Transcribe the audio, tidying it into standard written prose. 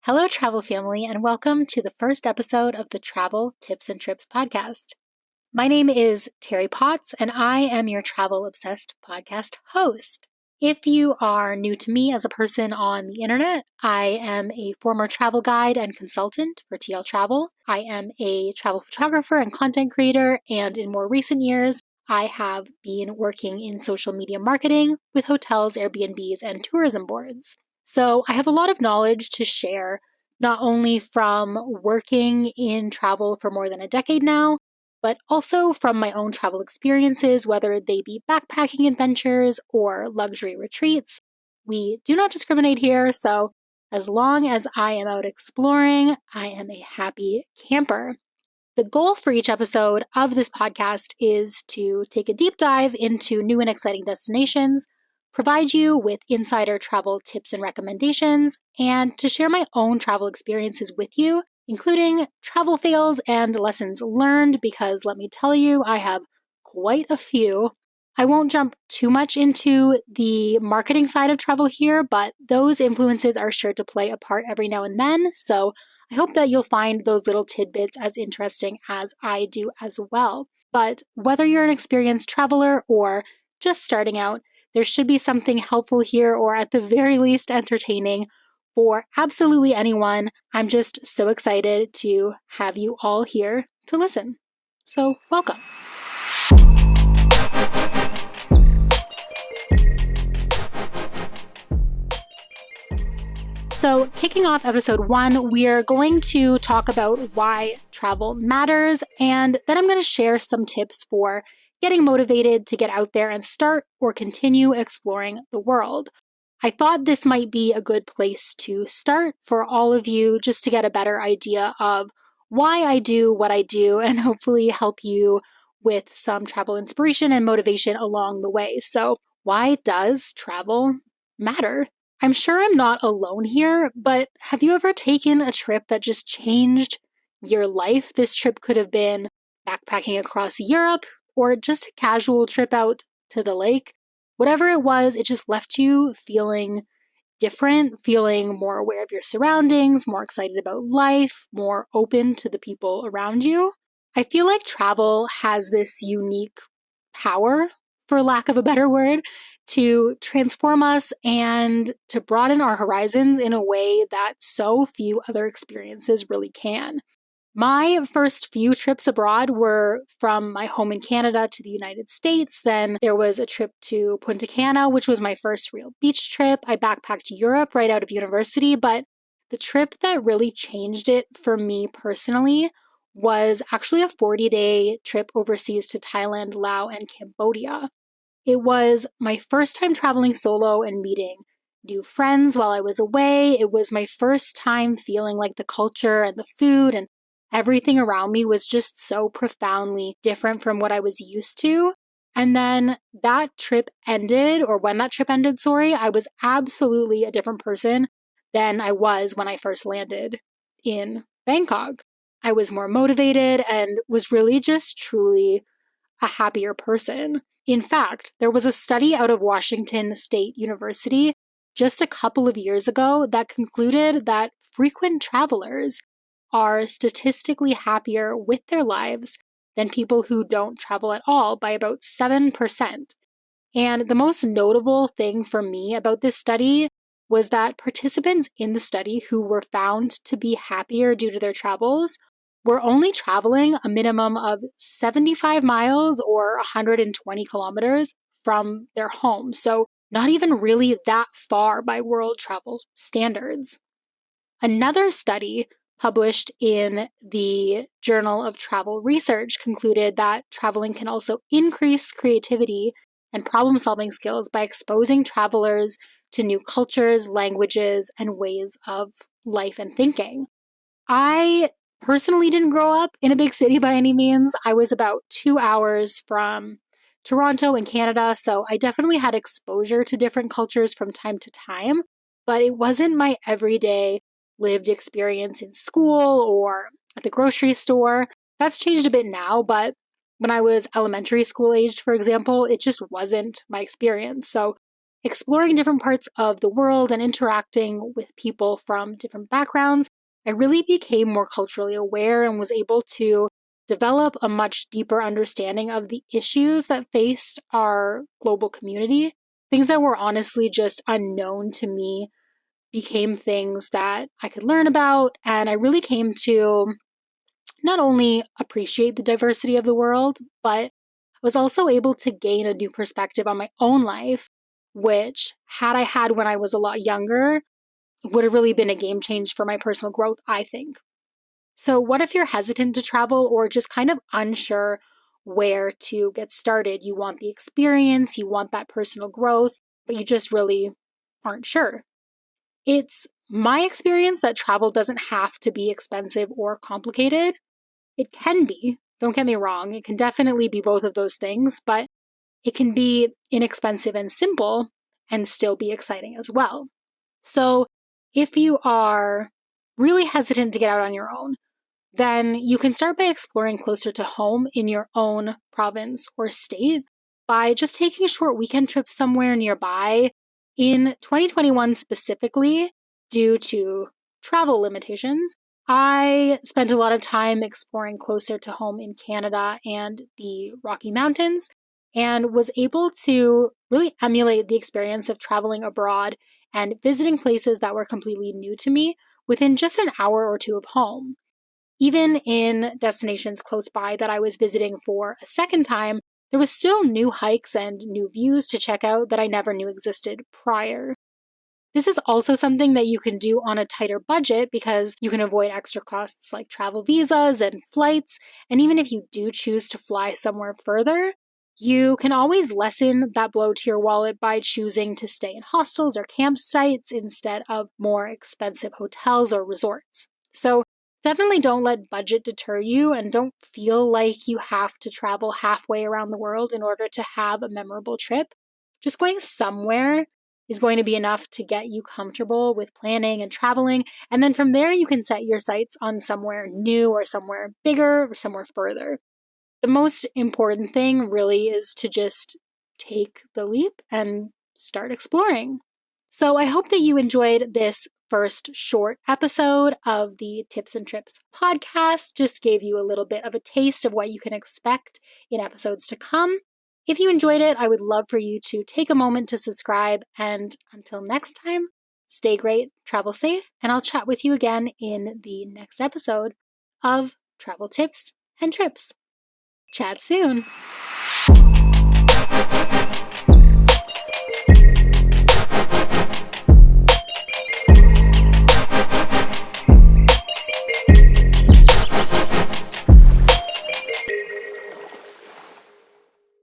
Hello, travel family, and welcome to the first episode of the Travel Tips and Trips podcast. My name is Terry Potts, and I am your travel-obsessed podcast host. If you are new to me as a person on the internet, I am a former travel guide and consultant for TL Travel. I am a travel photographer and content creator, and in more recent years, I have been working in social media marketing with hotels, Airbnbs, and tourism boards. So I have a lot of knowledge to share, not only from working in travel for more than a decade now, but also from my own travel experiences, whether they be backpacking adventures or luxury retreats. We do not discriminate here, so as long as I am out exploring, I am a happy camper. The goal for each episode of this podcast is to take a deep dive into new and exciting destinations, provide you with insider travel tips and recommendations, and to share my own travel experiences with you, including travel fails and lessons learned, because let me tell you, I have quite a few. I won't jump too much into the marketing side of travel here, but those influences are sure to play a part every now and then, so I hope that you'll find those little tidbits as interesting as I do as well. But whether you're an experienced traveler or just starting out, there should be something helpful here, or at the very least entertaining, for absolutely anyone. I'm just so excited to have you all here to listen. So, welcome. So, kicking off episode 1, we're going to talk about why travel matters, and then I'm going to share some tips for getting motivated to get out there and start or continue exploring the world. I thought this might be a good place to start for all of you, just to get a better idea of why I do what I do and hopefully help you with some travel inspiration and motivation along the way. So, why does travel matter? I'm sure I'm not alone here, but have you ever taken a trip that just changed your life? This trip could have been backpacking across Europe or just a casual trip out to the lake. Whatever it was, it just left you feeling different, feeling more aware of your surroundings, more excited about life, more open to the people around you. I feel like travel has this unique power, for lack of a better word, to transform us and to broaden our horizons in a way that so few other experiences really can. My first few trips abroad were from my home in Canada to the United States. Then there was a trip to Punta Cana, which was my first real beach trip. I backpacked Europe right out of university, but the trip that really changed it for me personally was actually a 40-day trip overseas to Thailand, Laos, and Cambodia. It was my first time traveling solo and meeting new friends while I was away. It was my first time feeling like the culture and the food and everything around me was just so profoundly different from what I was used to. And then that trip ended, or when that trip ended, I was absolutely a different person than I was when I first landed in Bangkok. I was more motivated and was really just truly a happier person. In fact, there was a study out of Washington State University just a couple of years ago that concluded that frequent travelers are statistically happier with their lives than people who don't travel at all by about 7%. And the most notable thing for me about this study was that participants in the study who were found to be happier due to their travels were only traveling a minimum of 75 miles or 120 kilometers from their home. So not even really that far by world travel standards. Another study published in the Journal of Travel Research concluded that traveling can also increase creativity and problem-solving skills by exposing travelers to new cultures, languages, and ways of life and thinking. I personally didn't grow up in a big city by any means. I was about 2 hours from Toronto in Canada, so I definitely had exposure to different cultures from time to time, but it wasn't my everyday lived experience in school or at the grocery store. That's changed a bit now, but when I was elementary school aged, for example, it just wasn't my experience. So exploring different parts of the world and interacting with people from different backgrounds, I really became more culturally aware and was able to develop a much deeper understanding of the issues that faced our global community. Things that were honestly just unknown to me became things that I could learn about, and I really came to not only appreciate the diversity of the world, but was also able to gain a new perspective on my own life, which, had I had when I was a lot younger, would have really been a game change for my personal growth, I think. So, what if you're hesitant to travel or just kind of unsure where to get started? You want the experience, you want that personal growth, but you just really aren't sure. It's my experience that travel doesn't have to be expensive or complicated. It can be, don't get me wrong, it can definitely be both of those things, but it can be inexpensive and simple and still be exciting as well. So, if you are really hesitant to get out on your own, then you can start by exploring closer to home in your own province or state by just taking a short weekend trip somewhere nearby. In 2021 specifically, due to travel limitations, I spent a lot of time exploring closer to home in Canada and the Rocky Mountains and was able to really emulate the experience of traveling abroad and visiting places that were completely new to me within just an hour or two of home. Even in destinations close by that I was visiting for a second time, there was still new hikes and new views to check out that I never knew existed prior. This is also something that you can do on a tighter budget because you can avoid extra costs like travel visas and flights. And even if you do choose to fly somewhere further, you can always lessen that blow to your wallet by choosing to stay in hostels or campsites instead of more expensive hotels or resorts. So definitely don't let budget deter you and don't feel like you have to travel halfway around the world in order to have a memorable trip. Just going somewhere is going to be enough to get you comfortable with planning and traveling. And then from there, you can set your sights on somewhere new or somewhere bigger or somewhere further. The most important thing really is to just take the leap and start exploring. So I hope that you enjoyed this first short episode of the Tips and Trips podcast. Just gave you a little bit of a taste of what you can expect in episodes to come. If you enjoyed it, I would love for you to take a moment to subscribe. And until next time, stay great, travel safe, and I'll chat with you again in the next episode of Travel Tips and Trips. Chat soon.